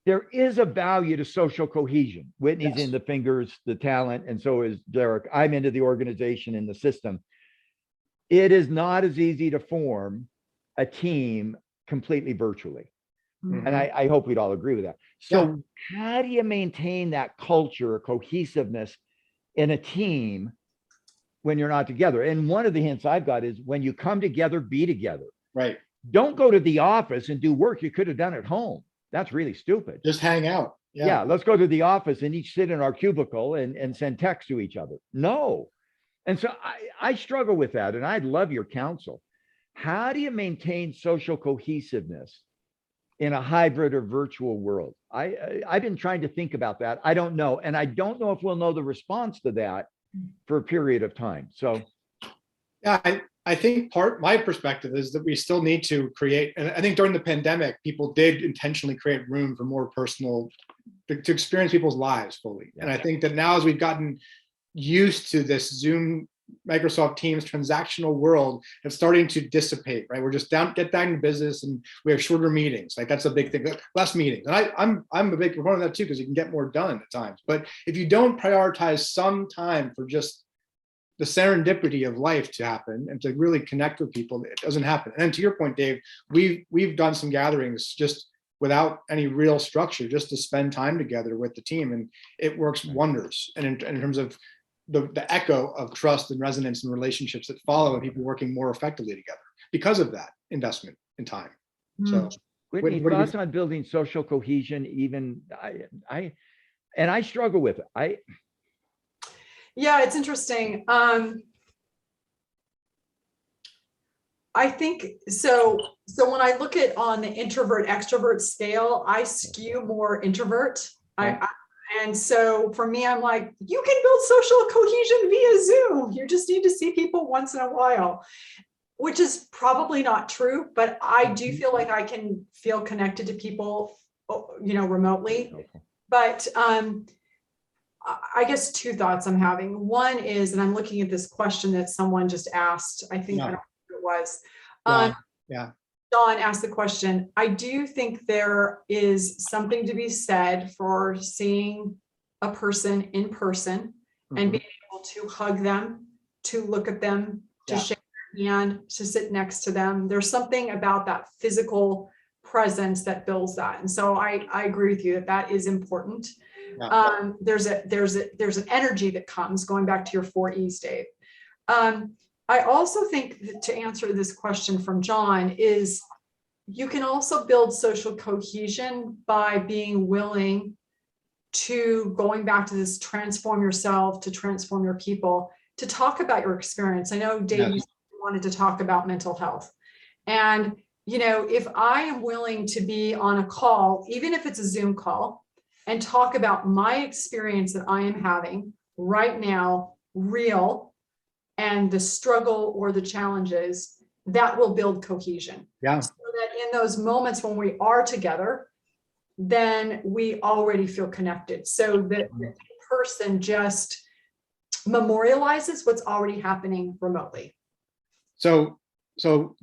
there is a value to social cohesion. Whitney's Yes. in the fingers, the talent, and so is Derek. I'm into the organization and the system. It is not as easy to form a team completely virtually. Mhm. And I hope we'd all agree with that. So how do you maintain that culture, cohesiveness in a team when you're not together? And one of the hints I've got is, when you come together, be together. Right. Don't go to the office and do work you could have done at home. That's really stupid. Just hang out. Yeah, let's go to the office and each sit in our cubicle and send texts to each other. No. And so I struggle with that, and I'd love your counsel. How do you maintain social cohesiveness in a hybrid or virtual world? I've been trying to think about that. I don't know. And I don't know if we'll know the response to that for a period of time. So Yeah, I think my perspective is that we still need to create, and I think during the pandemic, people did intentionally create room for more personal, to experience people's lives fully. And I think that now, as we've gotten used to this Zoom, Microsoft Teams transactional world, it's starting to dissipate, right? We're just get down to business, and we have shorter meetings. Like, that's a big thing, less meetings. And I'm a big proponent of that too, because you can get more done at times. But if you don't prioritize some time for just the serendipity of life to happen and to really connect with people, it doesn't happen. And to your point, Dave, we've done some gatherings just without any real structure, just to spend time together with the team, and it works wonders. And in terms of the echo of trust and resonance and relationships that follow, and people working more effectively together because of that investment in time. So Whitney, thoughts on building social cohesion? Even I struggle with it. Yeah, it's interesting. I think so. So when I look at on the introvert extrovert scale, I skew more introvert. And so for me, I'm like, you can build social cohesion via Zoom. You just need to see people once in a while, which is probably not true, but I do feel like I can feel connected to people, remotely. But I guess two thoughts I'm having. One is, and I'm looking at this question that someone just asked, I think, I don't know who it was. Don asked the question. I do think there is something to be said for seeing a person in person and being able to hug them, to look at them, to shake their hand, to sit next to them. There's something about that physical presence that builds that. And so I agree with you that is important. There's an energy that comes, going back to your 4 E's, Dave. I also think that, to answer this question from John, is you can also build social cohesion by being willing to, going back to this, transform yourself to transform your people, to talk about your experience. I know, Dave, you wanted to talk about mental health. And, if I am willing to be on a call, even if it's a Zoom call, and talk about my experience that I am having right now, real, and the struggle or the challenges, that will build cohesion. Yeah. So that in those moments when we are together, then we already feel connected. So that the person just memorializes what's already happening remotely. So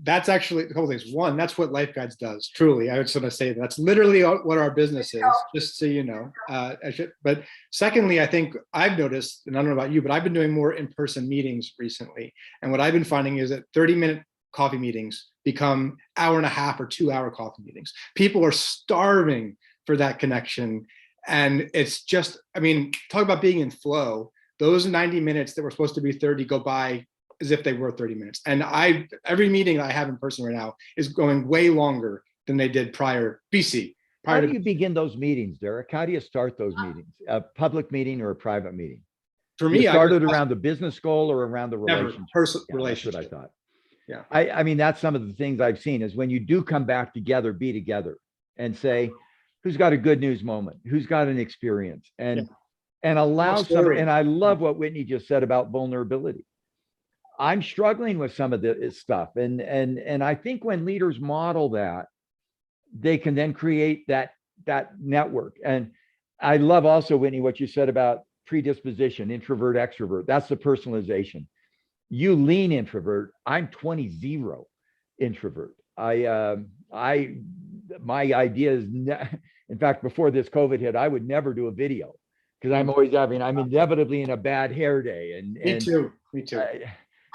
that's actually a couple things. One, that's what LifeGuides does. Truly, I would sort of say that's literally what our business is. Just so you know. But secondly, I think I've noticed, and I don't know about you, but I've been doing more in-person meetings recently. And what I've been finding is that 30-minute coffee meetings become hour and a half or 2-hour coffee meetings. People are starving for that connection, and it's just, talk about being in flow. Those 90 minutes that were supposed to be 30 go by as if they were 30 minutes. And every meeting I have in person right now is going way longer than they did prior BC. How do you begin those meetings, Derek? How do you start those meetings? A public meeting or a private meeting? For me, I started around the business goal or around the relationship? Relationship. That's what I thought. Yeah. I mean, that's some of the things I've seen is when you do come back together, be together and say, who's got a good news moment? Who's got an experience? And allow some, and I love what Whitney just said about vulnerability. I'm struggling with some of this stuff. And I think when leaders model that, they can then create that network. And I love also, Whitney, what you said about predisposition, introvert, extrovert. That's the personalization. You lean introvert. I'm 20-0 introvert. My idea is, in fact, before this COVID hit, I would never do a video because I'm inevitably in a bad hair day. Me too.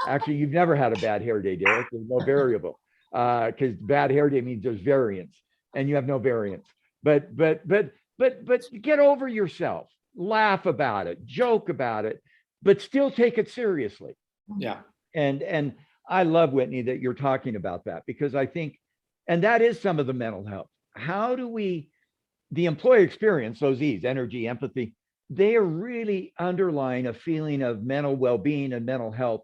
Actually, you've never had a bad hair day, Derek. There's no variable because bad hair day means there's variance and you have no variance. But get over yourself, laugh about it, joke about it, but still take it seriously. Yeah. And I love, Whitney, that you're talking about that because I think, and that is some of the mental health. How do the employee experience, those E's, energy, empathy, they are really underlying a feeling of mental well-being and mental health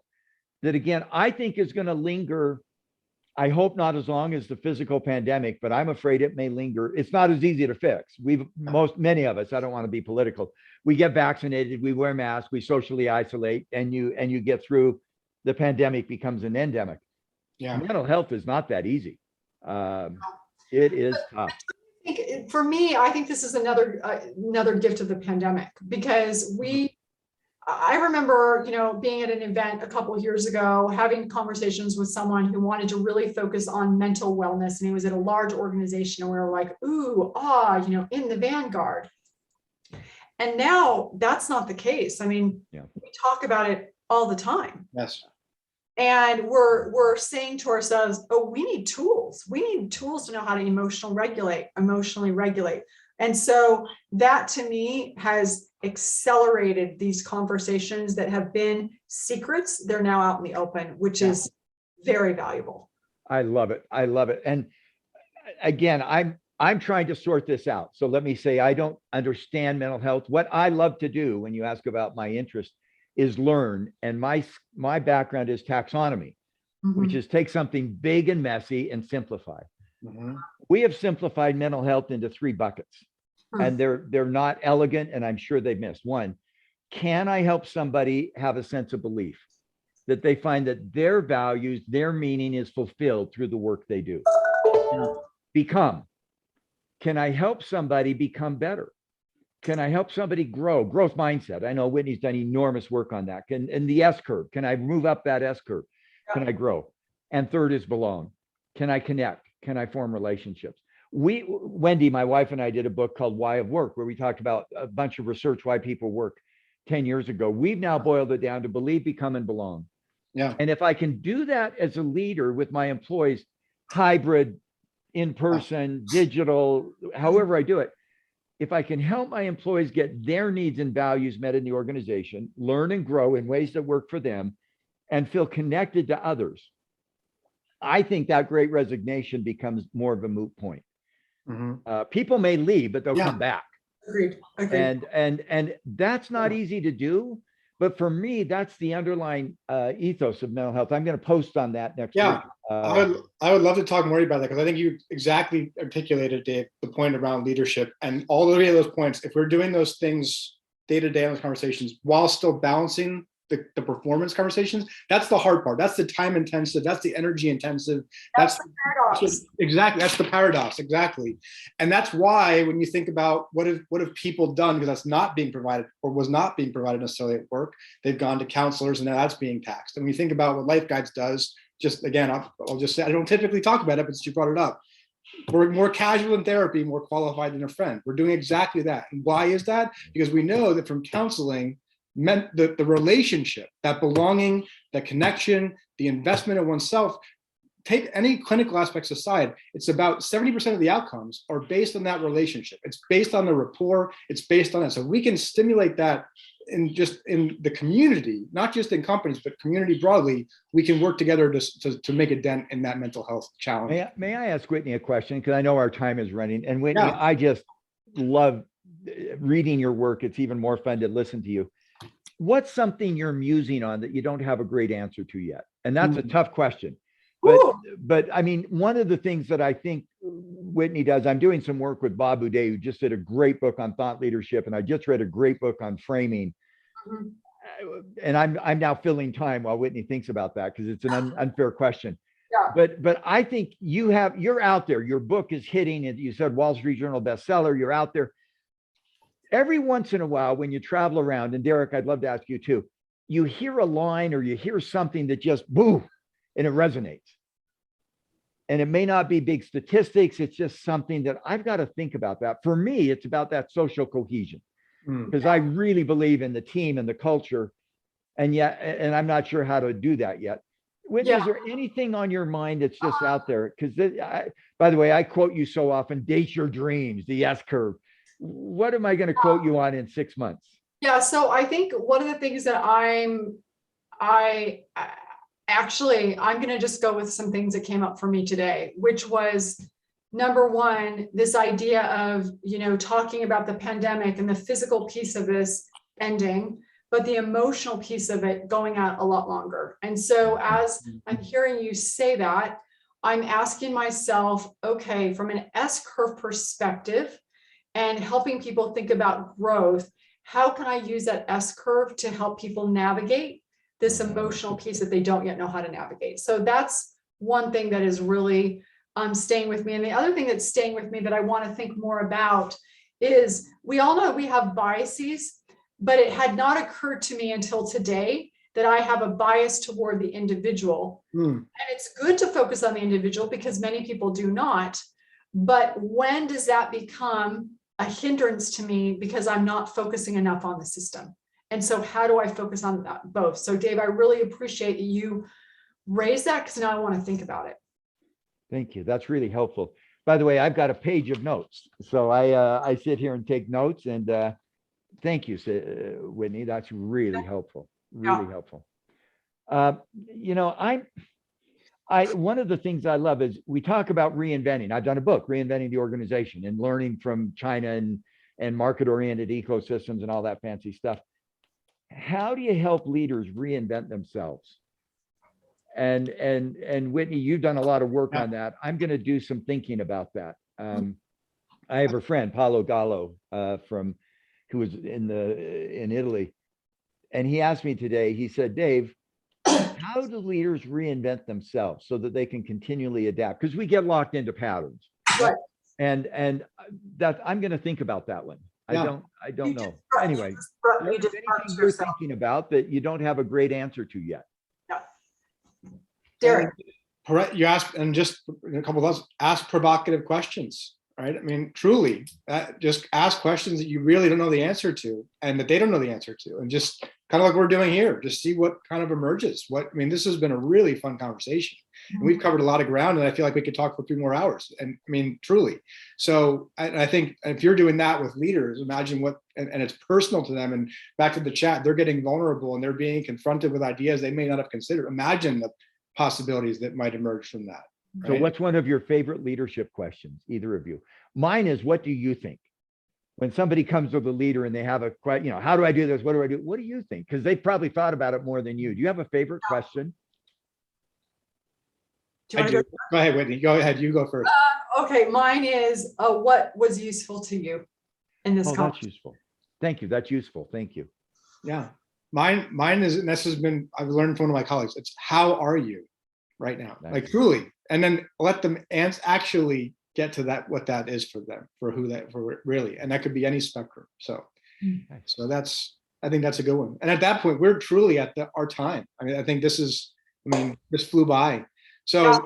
that, again, I think is going to linger. I hope not as long as the physical pandemic, but I'm afraid it may linger. It's not as easy to fix. Many of us, I don't want to be political, we get vaccinated, we wear masks, we socially isolate, and you get through. The pandemic becomes an endemic. Yeah. Mental health is not that easy. It is tough. For me, I think this is another gift of the pandemic because I remember, being at an event a couple of years ago, having conversations with someone who wanted to really focus on mental wellness. And he was at a large organization and we were like, in the vanguard. And now that's not the case. We talk about it all the time. Yes. And we're saying to ourselves, we need tools. We need tools to know how to emotionally regulate. And so that to me has accelerated these conversations that have been secrets. They're now out in the open, which is very valuable. I love it. And again, I'm trying to sort this out. So let me say, I don't understand mental health. What I love to do when you ask about my interest is learn. And my background is taxonomy, which is take something big and messy and simplify. We have simplified mental health into 3 buckets. And they're not elegant, and I'm sure they've missed. 1, can I help somebody have a sense of belief that they find that their values, their meaning is fulfilled through the work they do? Become. Can I help somebody become better? Can I help somebody grow? Growth mindset. I know Whitney's done enormous work on that. And the S curve. Can I move up that S curve? Can I grow? And 3rd is belong. Can I connect? Can I form relationships? Wendy, my wife, and I did a book called Why of Work, where we talked about a bunch of research why people work 10 years ago. We've now boiled it down to believe, become, and belong. Yeah. And if I can do that as a leader with my employees, hybrid, in-person, digital, however I do it, if I can help my employees get their needs and values met in the organization, learn and grow in ways that work for them, and feel connected to others, I think that Great Resignation becomes more of a moot point. People may leave, but they'll come back. Agreed. And that's not easy to do. But for me, that's the underlying ethos of mental health. I'm going to post on that next Yeah. week. I would love to talk more about that, because I think you exactly articulated, Dave, the point around leadership and all of those points. If we're doing those things day to day on those conversations while still balancing the performance conversations, that's the hard part. That's the time intensive. That's the energy intensive. That's the paradox. Exactly. That's the paradox. Exactly. And that's why when you think about what have people done, because that's not being provided or was not being provided necessarily at work, they've gone to counselors and now that's being taxed. And when you think about what LifeGuides does, just again, I'll just say, I don't typically talk about it, but you brought it up. We're more casual in therapy, more qualified than a friend. We're doing exactly that. And why is that? Because we know that from counseling, meant the relationship, that belonging, that connection, the investment in oneself, take any clinical aspects aside, it's about 70% of the outcomes are based on that relationship. It's based on the rapport. It's based on that. So we can stimulate that in the community, not just in companies, but community broadly. We can work together to make a dent in that mental health challenge. May I ask Whitney a question? Because I know our time is running. And Whitney, Yeah. I just love reading your work. It's even more fun to listen to you. What's something you're musing on that you don't have a great answer to yet? And that's a tough question. But I mean, one of the things that I think Whitney does, I'm doing some work with Bob Boudet, who just did a great book on thought leadership. And I just read a great book on framing. And I'm now filling time while Whitney thinks about that, because it's an unfair question. Yeah. But I think you're out there. Your book is hitting, and you said Wall Street Journal bestseller. You're out there. Every once in a while, when you travel around, and Derek, I'd love to ask you too, you hear a line or you hear something that just boom, and it resonates. And it may not be big statistics. It's just something that I've got to think about that. For me, it's about that social cohesion, because I really believe in the team and the culture. And I'm not sure how to do that yet. Whitney, is there anything on your mind that's just out there? Because by the way, I quote you so often, date your dreams, the S curve. What am I going to quote you on in 6 months? Yeah, so I think one of the things that I'm going to just go with some things that came up for me today, which was number one, this idea of, talking about the pandemic and the physical piece of this ending, but the emotional piece of it going out a lot longer. And so as I'm hearing you say that, I'm asking myself, okay, from an S curve perspective, and helping people think about growth, how can I use that S curve to help people navigate this emotional piece that they don't yet know how to navigate? So that's one thing that is really staying with me. And the other thing that's staying with me that I want to think more about is, we all know we have biases, but it had not occurred to me until today that I have a bias toward the individual. And it's good to focus on the individual, because many people do not. But when does that become a hindrance to me because I'm not focusing enough on the system? And so how do I focus on that both? So Dave, I really appreciate that you raised that, because now I want to think about it. Thank you. That's really helpful. By the way, I've got a page of notes. So I sit here and take notes, and thank you, Whitney. That's really helpful. Really helpful. One of the things I love is we talk about reinventing. I've done a book, Reinventing the Organization, and learning from China and market-oriented ecosystems and all that fancy stuff. How do you help leaders reinvent themselves? And Whitney, you've done a lot of work on that. I'm going to do some thinking about that. I have a friend, Paolo Gallo, who was in Italy, and he asked me today. He said, "Dave, how do leaders reinvent themselves so that they can continually adapt? Because we get locked into patterns." Right. And that I'm going to think about that one. Yeah. I don't know. Anyway, anything you're thinking about that you don't have a great answer to yet? Derek. You ask, and just a couple of those, ask provocative questions, right? I mean, truly, just ask questions that you really don't know the answer to, and that they don't know the answer to, and just kind of like we're doing here, just see what kind of emerges. This has been a really fun conversation, and we've covered a lot of ground, and I feel like we could talk for 3 more hours. And I mean, truly. So I think if you're doing that with leaders, imagine and it's personal to them. And back to the chat, they're getting vulnerable and they're being confronted with ideas they may not have considered. Imagine the possibilities that might emerge from that. Right? So what's one of your favorite leadership questions, either of you? Mine is, what do you think? when somebody comes with a leader and they have a question, how do I do this? What do I do? What do you think? Because they've probably thought about it more than you. Do you have a favorite question? Do you I want to do. Go ahead, Whitney. Go ahead. You go first. Okay, mine is what was useful to you in this Oh, that's conversation? useful. Thank you. That's useful. Thank you. Yeah. Mine is, and this has been, I've learned from one of my colleagues, it's how are you right now? Nice. Like truly. And then let them actually get to that, what that is for them, for really. And that could be any spectrum. So, Nice. so I think that's a good one. And at that point, we're truly at our time. I mean, I think this flew by. So Yeah.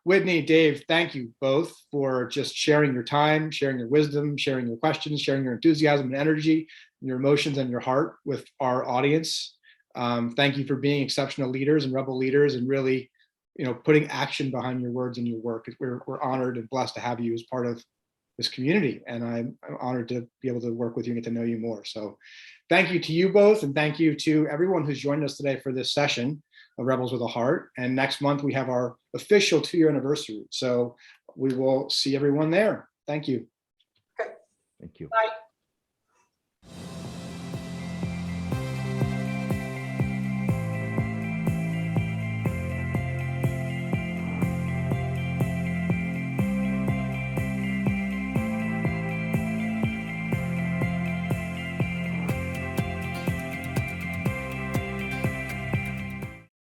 Whitney, Dave, thank you both for just sharing your time, sharing your wisdom, sharing your questions, sharing your enthusiasm and energy, and your emotions and your heart with our audience. Thank you for being exceptional leaders and rebel leaders, and really, putting action behind your words and your work. We're honored and blessed to have you as part of this community, and I'm honored to be able to work with you and get to know you more. So thank you to you both, and thank you to everyone who's joined us today for this session of Rebels with a Heart. And next month we have our official 2-year anniversary. So we will see everyone there. Thank you. Okay. Thank you. Bye.